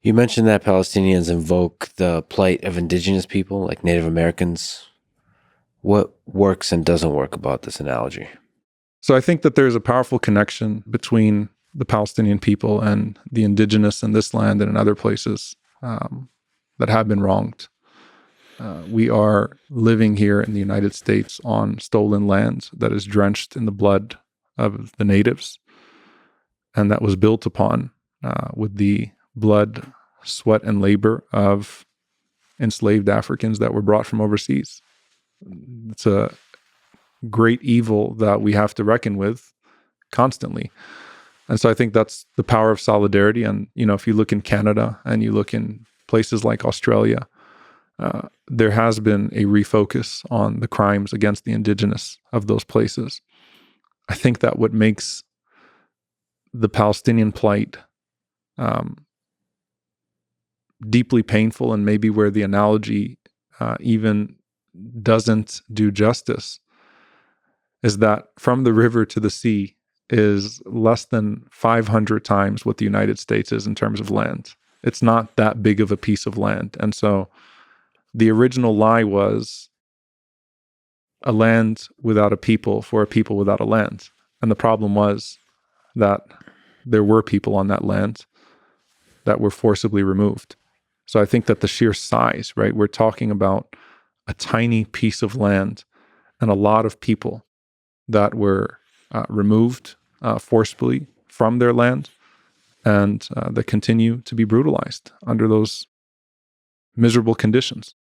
You mentioned that Palestinians invoke the plight of indigenous people, like Native Americans. What works and doesn't work about this analogy? So I think that there's a powerful connection between the Palestinian people and the indigenous in this land and in other places that have been wronged. We are living here in the United States on stolen land that is drenched in the blood of the natives, and that was built upon with the blood, sweat, and labor of enslaved Africans that were brought from overseas. It's a great evil that we have to reckon with constantly. And so I think that's the power of solidarity. And, if you look in Canada and you look in places like Australia, there has been a refocus on the crimes against the indigenous of those places. I think that what makes the Palestinian plight deeply painful, and maybe where the analogy even doesn't do justice, is that from the river to the sea is less than 500 times what the United States is in terms of land. It's not that big of a piece of land. And so the original lie was a land without a people for a people without a land. And the problem was that there were people on that land that were forcibly removed. So I think that the sheer size, right? We're talking about a tiny piece of land and a lot of people that were removed forcibly from their land and that continue to be brutalized under those miserable conditions.